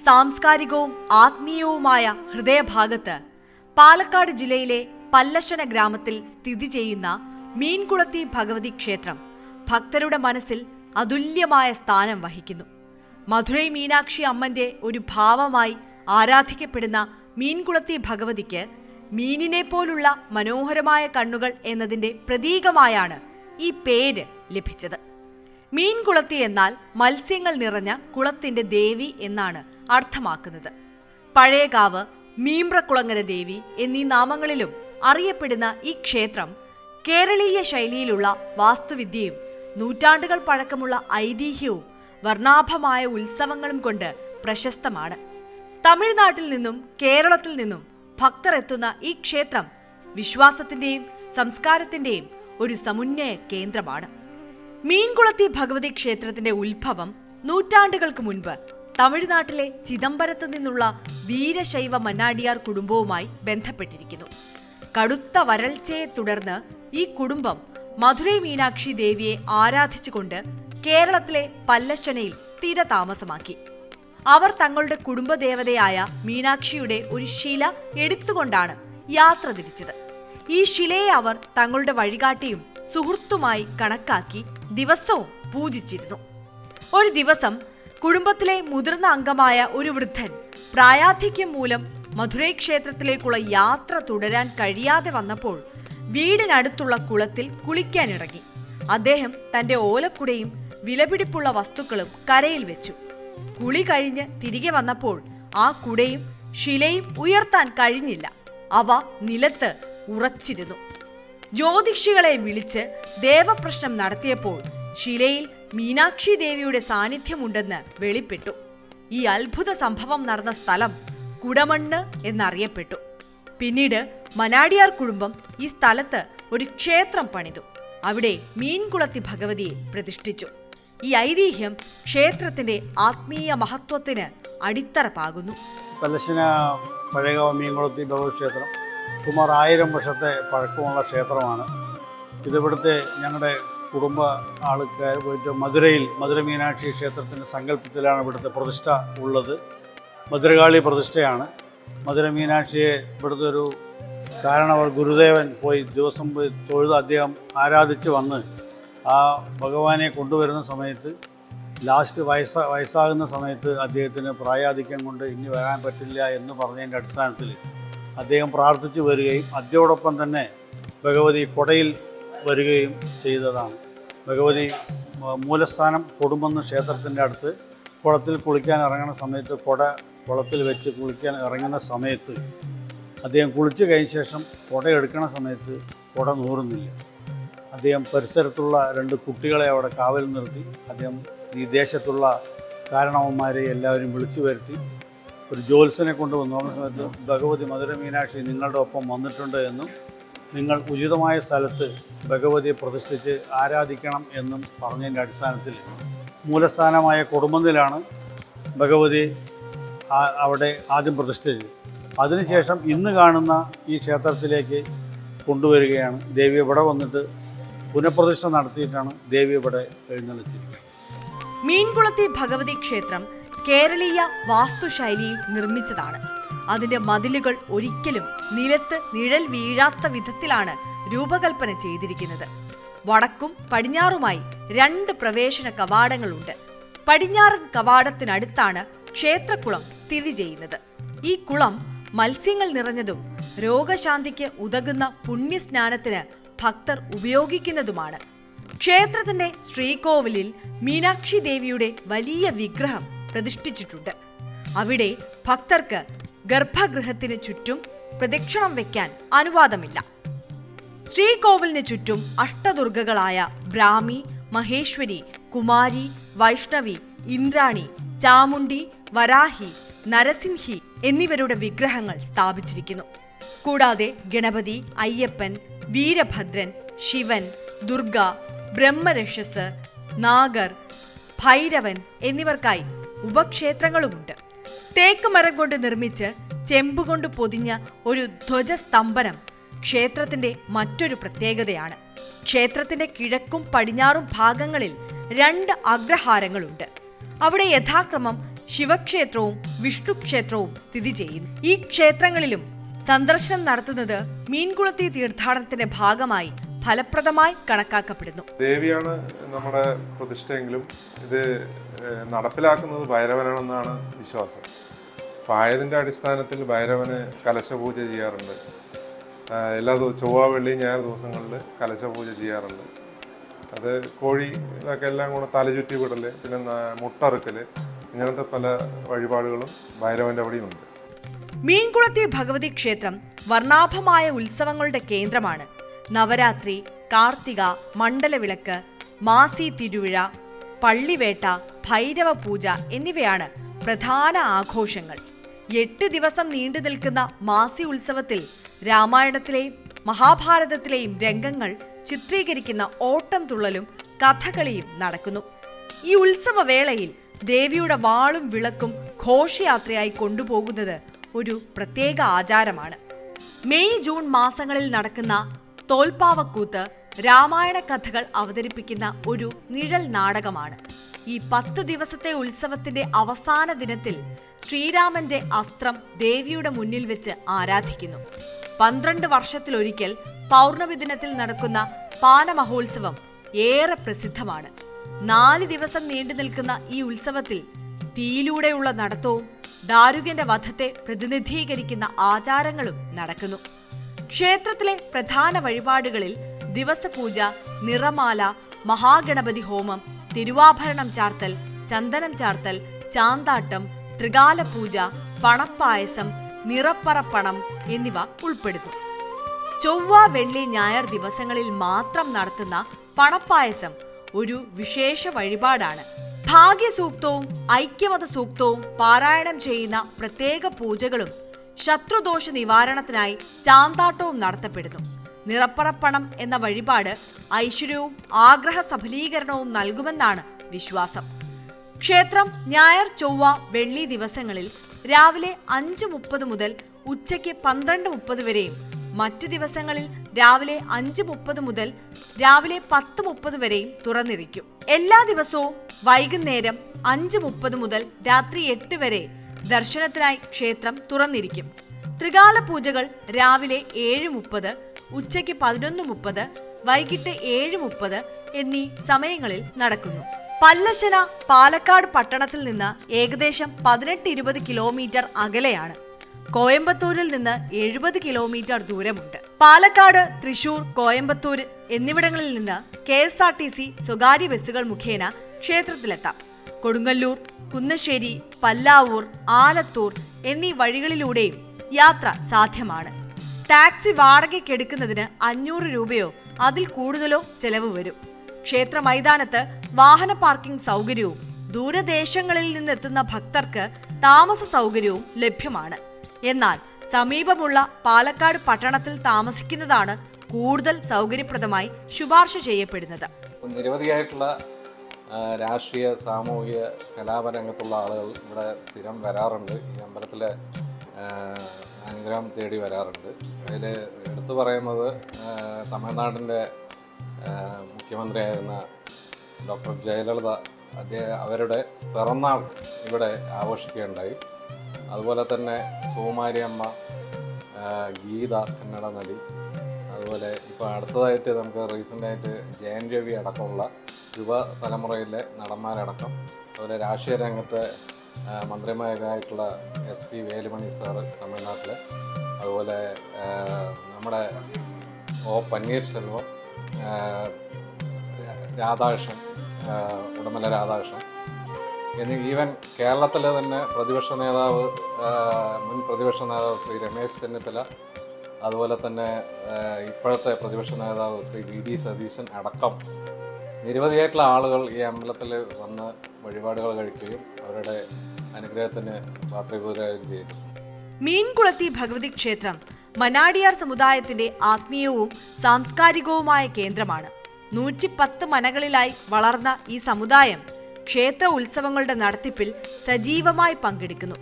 സാംസ്കാരികവും ആത്മീയവുമായ ഹൃദയഭാഗത്ത് പാലക്കാട് ജില്ലയിലെ പല്ലശ്ശന ഗ്രാമത്തിൽ സ്ഥിതി ചെയ്യുന്ന മീൻകുളത്തി ഭഗവതി ക്ഷേത്രം ഭക്തരുടെ മനസ്സിൽ അതുല്യമായ സ്ഥാനം വഹിക്കുന്നു. മധുരൈ മീനാക്ഷി അമ്മന്റെ ഒരു ഭാവമായി ആരാധിക്കപ്പെടുന്ന മീൻകുളത്തി ഭഗവതിക്ക് മീനിനെ പോലുള്ള മനോഹരമായ കണ്ണുകൾ എന്നതിന്റെ പ്രതീകമായാണ് ഈ പേര് ലഭിച്ചത്. മീൻകുളത്തി എന്നാൽ മത്സ്യങ്ങൾ നിറഞ്ഞ കുളത്തിന്റെ ദേവി എന്നാണ് അർത്ഥമാക്കുന്നത്. പഴയകാവ്, മീമ്പ്രക്കുളങ്ങര ദേവി എന്നീ നാമങ്ങളിലും അറിയപ്പെടുന്ന ഈ ക്ഷേത്രം കേരളീയ ശൈലിയിലുള്ള വാസ്തുവിദ്യയും നൂറ്റാണ്ടുകൾ പഴക്കമുള്ള ഐതിഹ്യവും വർണ്ണാഭമായ ഉത്സവങ്ങളും കൊണ്ട് പ്രശസ്തമാണ്. തമിഴ്നാട്ടിൽ നിന്നും കേരളത്തിൽ നിന്നും ഭക്തർ എത്തുന്ന ഈ ക്ഷേത്രം വിശ്വാസത്തിന്റെയും സംസ്കാരത്തിന്റെയും ഒരു സമുന്നയ കേന്ദ്രമാണ്. മീൻകുളത്തി ഭഗവതി ക്ഷേത്രത്തിന്റെ ഉത്ഭവം നൂറ്റാണ്ടുകൾക്ക് മുൻപ് തമിഴ്നാട്ടിലെ ചിദംബരത്ത് നിന്നുള്ള വീരശൈവ മന്നാടിയാർ കുടുംബവുമായി ബന്ധപ്പെട്ടിരിക്കുന്നു. കടുത്ത വരൾച്ചയെ തുടർന്ന് ഈ കുടുംബം മധുരൈ മീനാക്ഷി ദേവിയെ ആരാധിച്ചുകൊണ്ട് കേരളത്തിലെ പല്ലശ്ശനയിൽ സ്ഥിര താമസമാക്കി. അവർ തങ്ങളുടെ കുടുംബദേവതയായ മീനാക്ഷിയുടെ ഒരു ശില എടുത്തുകൊണ്ടാണ് യാത്ര തിരിച്ചത്. ഈ ശിലയെ അവർ തങ്ങളുടെ വഴികാട്ടിയും സുഹൃത്തുമായി കണക്കാക്കി ദിവസവും പൂജിച്ചിരുന്നു. ഒരു ദിവസം കുടുംബത്തിലെ മുതിർന്ന അംഗമായ ഒരു വൃദ്ധൻ പ്രായാധിക്യം മൂലം മധുരൈ ക്ഷേത്രത്തിലേക്കുള്ള യാത്ര തുടരാൻ കഴിയാതെ വന്നപ്പോൾ വീടിനടുത്തുള്ള കുളത്തിൽ കുളിക്കാനിറങ്ങി. അദ്ദേഹം തന്റെ ഓലക്കുടയും വിലപിടിപ്പുള്ള വസ്തുക്കളും കരയിൽ വെച്ചു. കുളി കഴിഞ്ഞ് തിരികെ വന്നപ്പോൾ ആ കുടയും ശിലയും ഉയർത്താൻ കഴിഞ്ഞില്ല. അവ നിലത്ത് ഉറച്ചിരുന്നു. ജ്യോതിഷികളെ വിളിച്ച് ദേവപ്രശ്നം നടത്തിയപ്പോൾ ശിലയിൽ മീനാക്ഷി ദേവിയുടെ സാന്നിധ്യമുണ്ടെന്ന് വെളിപ്പെട്ടു. ഈ അത്ഭുത സംഭവം നടന്ന സ്ഥലം കുടമണ്ണ് എന്നറിയപ്പെട്ടു. പിന്നീട് മനാടിയാർ കുടുംബം ഈ സ്ഥലത്ത് ഒരു ക്ഷേത്രം പണിതു. അവിടെ മീൻകുളത്തി ഭഗവതിയെ പ്രതിഷ്ഠിച്ചു. ഈ ഐതിഹ്യം ക്ഷേത്രത്തിന്റെ ആത്മീയ മഹത്വത്തിന് അടിത്തറ പാകുന്നു. പല്ലശ്ശന പഴയകാവ് മീൻകുളത്തി ഭഗവതി ക്ഷേത്രം സുമാർ 1000 വർഷത്തെ പഴക്കമുള്ള ക്ഷേത്രമാണ്. ഇതിവിടുത്തെ ഞങ്ങളുടെ കുടുംബ ആൾക്കാർ പോയിട്ട് മധുര മീനാക്ഷി ക്ഷേത്രത്തിൻ്റെ സങ്കല്പത്തിലാണ് ഇവിടുത്തെ പ്രതിഷ്ഠ ഉള്ളത്. മധുരകാളി പ്രതിഷ്ഠയാണ്. മധുര മീനാക്ഷിയെ ഇവിടുത്തെ ഒരു കാരണവർ ഗുരുദേവൻ പോയി ദിവസം പോയി തൊഴുത് അദ്ദേഹം ആരാധിച്ച് വന്ന് ആ ഭഗവാനെ കൊണ്ടുവരുന്ന സമയത്ത് ലാസ്റ്റ് വയസ്സാകുന്ന സമയത്ത് അദ്ദേഹത്തിന് പ്രായാധിക്യം കൊണ്ട് ഇനി വരാൻ പറ്റില്ല എന്ന് പറഞ്ഞതിൻ്റെ അടിസ്ഥാനത്തിൽ അദ്ദേഹം പ്രാർത്ഥിച്ചു വരികയും അതോടൊപ്പം തന്നെ ഭഗവതി കൊടയിൽ വരികയും ചെയ്തതാണ്. ഭഗവതി മൂലസ്ഥാനം കൊടുമണ്ണ് ക്ഷേത്രത്തിൻ്റെ അടുത്ത് കുളത്തിൽ കുളിക്കാൻ ഇറങ്ങുന്ന സമയത്ത് കുട കുളത്തിൽ വെച്ച് കുളിക്കാൻ ഇറങ്ങുന്ന സമയത്ത് അദ്ദേഹം കുളിച്ച് കഴിഞ്ഞ ശേഷം കുട എടുക്കുന്ന സമയത്ത് കുട നൂറുന്നില്ല. അദ്ദേഹം പരിസരത്തുള്ള 2 കുട്ടികളെ അവിടെ കാവൽ നിർത്തി അദ്ദേഹം ഈ ദേശത്തുള്ള കാരണവന്മാരെ എല്ലാവരും വിളിച്ചു വരുത്തി ഒരു ജ്യോത്സ്യനെ കൊണ്ടുവന്നു സമയത്ത് ഭഗവതി മധുര മീനാക്ഷി നിങ്ങളുടെ ഒപ്പം വന്നിട്ടുണ്ട് എന്നും നിങ്ങൾ ഉചിതമായ സ്ഥലത്ത് ഭഗവതിയെ പ്രതിഷ്ഠിച്ച് ആരാധിക്കണം എന്നും പറഞ്ഞതിൻ്റെ അടിസ്ഥാനത്തിൽ മൂലസ്ഥാനമായ കൊടുമണ്ണിലാണ് ഭഗവതി അവിടെ ആദ്യം പ്രതിഷ്ഠിച്ചത്. അതിനുശേഷം ഇന്ന് കാണുന്ന ഈ ക്ഷേത്രത്തിലേക്ക് കൊണ്ടുവരികയാണ്. ദേവി ഇവിടെ വന്നിട്ട് പുനഃപ്രതിഷ്ഠ നടത്തിയിട്ടാണ് ദേവി ഇവിടെ എഴുന്നള്ളിച്ചിരിക്കുന്നത്. മീൻകുളത്തി ഭഗവതി ക്ഷേത്രം കേരളീയ വാസ്തുശൈലിയിൽ നിർമ്മിച്ചതാണ്. അതിന്റെ മതിലുകൾ ഒരിക്കലും നിലത്ത് നിഴൽ വീഴാത്ത വിധത്തിലാണ് രൂപകൽപ്പന ചെയ്തിരിക്കുന്നത്. വടക്കും പടിഞ്ഞാറുമായി 2 പ്രവേശന കവാടങ്ങളുണ്ട്. പടിഞ്ഞാറൻ കവാടത്തിനടുത്താണ് ക്ഷേത്രക്കുളം സ്ഥിതി ചെയ്യുന്നത്. ഈ കുളം മത്സ്യങ്ങൾ നിറഞ്ഞതും രോഗശാന്തിക്ക് ഉതകുന്ന പുണ്യസ്നാനത്തിന് ഭക്തർ ഉപയോഗിക്കുന്നതുമാണ്. ക്ഷേത്രത്തിന്റെ ശ്രീകോവിലിൽ മീനാക്ഷി ദേവിയുടെ വലിയ വിഗ്രഹം പ്രതിഷ്ഠിച്ചിട്ടുണ്ട്. അവിടെ ഭക്തർക്ക് ഗർഭഗൃഹത്തിന് ചുറ്റും പ്രദക്ഷിണം വയ്ക്കാൻ അനുവാദമില്ല. ശ്രീകോവിലിന് ചുറ്റും അഷ്ടദുർഗകളായ ബ്രാഹ്മി, മഹേശ്വരി, കുമാരി, വൈഷ്ണവി, ഇന്ദ്രാണി, ചാമുണ്ഡി, വരാഹി, നരസിംഹി എന്നിവരുടെ വിഗ്രഹങ്ങൾ സ്ഥാപിച്ചിരിക്കുന്നു. കൂടാതെ ഗണപതി, അയ്യപ്പൻ, വീരഭദ്രൻ, ശിവൻ, ദുർഗ, ബ്രഹ്മരക്ഷസ്, നാഗർ, ഭൈരവൻ എന്നിവർക്കായി ഉപക്ഷേത്രങ്ങളുമുണ്ട്. തേക്ക് മരം കൊണ്ട് നിർമ്മിച്ച് ചെമ്പുകൊണ്ട് പൊതിഞ്ഞ ഒരു ധ്വജസ്തംഭനം ക്ഷേത്രത്തിന്റെ മറ്റൊരു പ്രത്യേകതയാണ്. ക്ഷേത്രത്തിന്റെ കിഴക്കും പടിഞ്ഞാറും ഭാഗങ്ങളിൽ 2 അഗ്രഹാരങ്ങളുണ്ട്. അവിടെ യഥാക്രമം ശിവക്ഷേത്രവും വിഷ്ണു ക്ഷേത്രവും സ്ഥിതി ചെയ്യുന്നു. ഈ ക്ഷേത്രങ്ങളിലും സന്ദർശനം നടത്തുന്നത് മീൻകുളത്തി തീർത്ഥാടനത്തിന്റെ ഭാഗമായി ഫലപ്രദമായി കണക്കാക്കപ്പെടുന്നു. ദേവിയാണ് നമ്മുടെ പ്രതിഷ്ഠയെങ്കിലും ഇത് നടപ്പിലാക്കുന്നത് ഭൈരവനാണെന്നാണ് വിശ്വാസം. അപ്പോൾ ആയതിൻ്റെ അടിസ്ഥാനത്തിൽ ഭൈരവന് കലശപൂജ ചെയ്യാറുണ്ട്. എല്ലാ ചൊവ്വ, വെള്ളി, ഞായർ ദിവസങ്ങളിൽ കലശപൂജ ചെയ്യാറുണ്ട്. അത് കോഴി ഇതൊക്കെ എല്ലാം കൂടെ തലചുറ്റി വിടൽ, പിന്നെ മുട്ടറുക്കൽ, ഇങ്ങനത്തെ പല വഴിപാടുകളും ഭൈരവൻ്റെ അവിടെയുണ്ട്. മീൻകുളത്തി ഭഗവതി ക്ഷേത്രം വർണ്ണാഭമായ ഉത്സവങ്ങളുടെ കേന്ദ്രമാണ്. നവരാത്രി, കാർത്തിക, മണ്ഡലവിളക്ക്, മാസി തിരുവിഴ, പള്ളിവേട്ട, ഭൈരവ പൂജ എന്നിവയാണ് പ്രധാന ആഘോഷങ്ങൾ. 8 ദിവസം നീണ്ടു നിൽക്കുന്ന മാസി ഉത്സവത്തിൽ രാമായണത്തിലെയും മഹാഭാരതത്തിലെയും രംഗങ്ങൾ ചിത്രീകരിക്കുന്ന ഓട്ടം തുള്ളലും കഥകളിയും നടക്കുന്നു. ഈ ഉത്സവവേളയിൽ ദേവിയുടെ വാളും വിളക്കും ഘോഷയാത്രയായി കൊണ്ടുപോകുന്നത് ഒരു പ്രത്യേക ആചാരമാണ്. മെയ്, ജൂൺ മാസങ്ങളിൽ നടക്കുന്ന തോൽപ്പാവക്കൂത്ത് രാമായണ കഥകൾ അവതരിപ്പിക്കുന്ന ഒരു നിഴൽ നാടകമാണ്. ഈ 10 ദിവസത്തെ ഉത്സവത്തിന്റെ അവസാന ദിനത്തിൽ ശ്രീരാമന്റെ അസ്ത്രം ദേവിയുടെ മുന്നിൽ വെച്ച് ആരാധിക്കുന്നു. 12 വർഷത്തിലൊരിക്കൽ പൗർണമി ദിനത്തിൽ നടക്കുന്ന പാനമഹോത്സവം ഏറെ പ്രസിദ്ധമാണ്. 4 ദിവസം നീണ്ടു നിൽക്കുന്ന ഈ ഉത്സവത്തിൽ തീയിലൂടെയുള്ള നടത്തവും ദാരുകന്റെ വധത്തെ പ്രതിനിധീകരിക്കുന്ന ആചാരങ്ങളും നടക്കുന്നു. ക്ഷേത്രത്തിലെ പ്രധാന വഴിപാടുകളിൽ ദിവസപൂജ, നിറമാല, മഹാഗണപതി ഹോമം, തിരുവാഭരണം ചാർത്തൽ, ചന്ദനം ചാർത്തൽ, ചാന്താട്ടം, ത്രികാലപൂജ, പണപ്പായസം, നിറപ്പറപ്പണം എന്നിവ ഉൾപ്പെടുന്നു. ചൊവ്വ, വെള്ളി, ഞായർ ദിവസങ്ങളിൽ മാത്രം നടത്തുന്ന പണപ്പായസം ഒരു വിശേഷ വഴിപാടാണ്. ഭാഗ്യസൂക്തവും ഐക്യമത സൂക്തവും പാരായണം ചെയ്യുന്ന പ്രത്യേക പൂജകളും ശത്രുദോഷ നിവാരണത്തിനായി ചാന്താട്ടവും നടത്തപ്പെടുന്നു. നിറപ്പറപ്പണം എന്ന വഴിപാട് ഐശ്വര്യവും ആഗ്രഹ സഫലീകരണവും നൽകുമെന്നാണ് വിശ്വാസം. ക്ഷേത്രം ഞായർ, ചൊവ്വ, വെള്ളി ദിവസങ്ങളിൽ രാവിലെ 5:30 മുതൽ ഉച്ചയ്ക്ക് 12:30 വരെയും മറ്റ് ദിവസങ്ങളിൽ രാവിലെ 5:30 മുതൽ രാവിലെ 10:30 വരെയും തുറന്നിരിക്കും. എല്ലാ ദിവസവും വൈകുന്നേരം 5:30 മുതൽ രാത്രി 8 വരെ ദർശനത്തിനായി ക്ഷേത്രം തുറന്നിരിക്കും. ത്രികാല പൂജകൾ രാവിലെ 7:30, ഉച്ചയ്ക്ക് 11:30, വൈകിട്ട് 7:30 എന്നീ സമയങ്ങളിൽ നടക്കുന്നു. പല്ലശ്ശന പാലക്കാട് പട്ടണത്തിൽ നിന്ന് ഏകദേശം 18-20 കിലോമീറ്റർ അകലെയാണ്. കോയമ്പത്തൂരിൽ നിന്ന് 70 കിലോമീറ്റർ ദൂരമുണ്ട്. പാലക്കാട്, തൃശൂർ, കോയമ്പത്തൂർ എന്നിവിടങ്ങളിൽ നിന്ന് KSRTC സ്വകാര്യ ബസ്സുകൾ മുഖേന ക്ഷേത്രത്തിലെത്താം. കൊടുങ്ങല്ലൂർ, കുന്നശ്ശേരി, പല്ലാവൂർ, ആലത്തൂർ എന്നീ വഴികളിലൂടെയും യാത്ര സാധ്യമാണ്. ടാക്സി വാടകയ്ക്കെടുക്കുന്നതിന് 500 രൂപയോ അതിൽ കൂടുതലോ ചെലവ് വരും. ക്ഷേത്ര മൈതാനത്ത് വാഹന പാർക്കിംഗ് സൗകര്യവും ദൂരദേശങ്ങളിൽ നിന്നെത്തുന്ന ഭക്തർക്ക് താമസ സൗകര്യവും ലഭ്യമാണ്. എന്നാൽ സമീപമുള്ള പാലക്കാട് പട്ടണത്തിൽ താമസിക്കുന്നതാണ് കൂടുതൽ സൗകര്യപ്രദമായി ശുപാർശ ചെയ്യപ്പെടുന്നത്. നിരവധിയായിട്ടുള്ള രാഷ്ട്രീയ, സാമൂഹിക, കലാപരംഗത്തുള്ള ആളുകൾ ഇവിടെ സ്ഥിരം വരാറുണ്ട്. ഈ അമ്പലത്തിലെ അനുഗ്രഹം തേടി വരാറുണ്ട്. അതിൽ എടുത്തു പറയുന്നത് തമിഴ്നാടിൻ്റെ മുഖ്യമന്ത്രിയായിരുന്ന ഡോക്ടർ ജയലളിത അവരുടെ പിറന്നാൾ ഇവിടെ ആഘോഷിക്കുകയുണ്ടായി. അതുപോലെ തന്നെ സുകുമാരിയമ്മ, ഗീത കന്നഡ നടി, അതുപോലെ ഇപ്പോൾ അടുത്തതായിട്ട് നമുക്ക് റീസെൻ്റായിട്ട് ജയൻ രവി അടക്കമുള്ള യുവതലമുറയിലെ നടന്മാരടക്കം, അതുപോലെ രാഷ്ട്രീയ രംഗത്തെ മന്ത്രിമാരായിട്ടുള്ള SP വേലുമണി സാറ് തമിഴ്നാട്ടിലെ, അതുപോലെ നമ്മുടെ O പന്നീർശെൽവം, രാധാകൃഷ്ണൻ, ഉടമല രാധാകൃഷ്ണൻ എന്നീ ഈവൻ കേരളത്തിലെ തന്നെ പ്രതിപക്ഷ നേതാവ്, മുൻ പ്രതിപക്ഷ നേതാവ് ശ്രീ രമേശ് ചെന്നിത്തല, അതുപോലെ തന്നെ ഇപ്പോഴത്തെ പ്രതിപക്ഷ നേതാവ് ശ്രീ VD സതീശൻ അടക്കം നിരവധിയായിട്ടുള്ള ആളുകൾ ഈ അമ്പലത്തിൽ വന്ന് വഴിപാടുകൾ കഴിക്കുകയും അവരുടെ അനുഗ്രഹത്തിന് പാത്രീഭൂതരാകുകയും ചെയ്തു. മീൻകുളത്തി ഭഗവതി ക്ഷേത്രം മനാടിയാർ സമുദായത്തിന്റെ ആത്മീയവും സാംസ്കാരികവുമായ കേന്ദ്രമാണ്. 110 മനകളിലായി വളർന്ന ഈ സമുദായം ക്ഷേത്ര ഉത്സവങ്ങളുടെ നടത്തിപ്പിൽ സജീവമായി പങ്കെടുക്കുന്നു.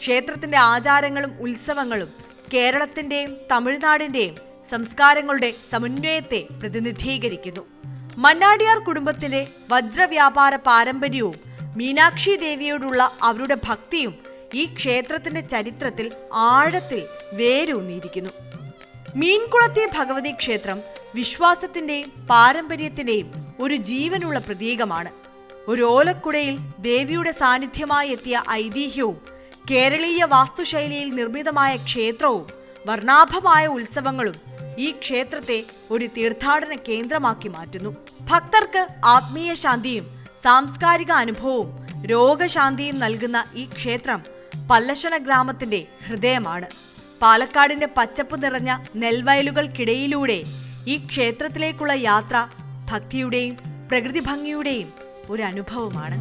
ക്ഷേത്രത്തിന്റെ ആചാരങ്ങളും ഉത്സവങ്ങളും കേരളത്തിന്റെയും തമിഴ്നാടിന്റെയും സംസ്കാരങ്ങളുടെ സമന്വയത്തെ പ്രതിനിധീകരിക്കുന്നു. മന്നാടിയാർ കുടുംബത്തിന്റെ വജ്രവ്യാപാര പാരമ്പര്യവും മീനാക്ഷി ദേവിയോടുള്ള അവരുടെ ഭക്തിയും ഈ ക്ഷേത്രത്തിന്റെ ചരിത്രത്തിൽ ആഴത്തിൽ വേരൂന്നിയിരിക്കുന്നു. മീൻകുളത്തി ഭഗവതി ക്ഷേത്രം വിശ്വാസത്തിന്റെയും പാരമ്പര്യത്തിന്റെയും ഒരു ജീവനുള്ള പ്രതീകമാണ്. ഒരു ഓലക്കുടയിൽ ദേവിയുടെ സാന്നിധ്യമായി എത്തിയ ഐതിഹ്യവും കേരളീയ വാസ്തുശൈലിയിൽ നിർമ്മിതമായ ക്ഷേത്രവും വർണ്ണാഭമായ ഉത്സവങ്ങളും ഈ ക്ഷേത്രത്തെ ഒരു തീർത്ഥാടന കേന്ദ്രമാക്കി മാറ്റുന്നു. ഭക്തർക്ക് ആത്മീയ ശാന്തിയും സാംസ്കാരിക അനുഭവവും രോഗശാന്തിയും നൽകുന്ന ഈ ക്ഷേത്രം പല്ലശ്ശന ഗ്രാമത്തിന്റെ ഹൃദയമാണ്. പാലക്കാടിന്റെ പച്ചപ്പ് നിറഞ്ഞ നെൽവയലുകൾക്കിടയിലൂടെ ഈ ക്ഷേത്രത്തിലേക്കുള്ള യാത്ര ഭക്തിയുടെയും പ്രകൃതി ഭംഗിയുടെയും ഒരു അനുഭവമാണ്.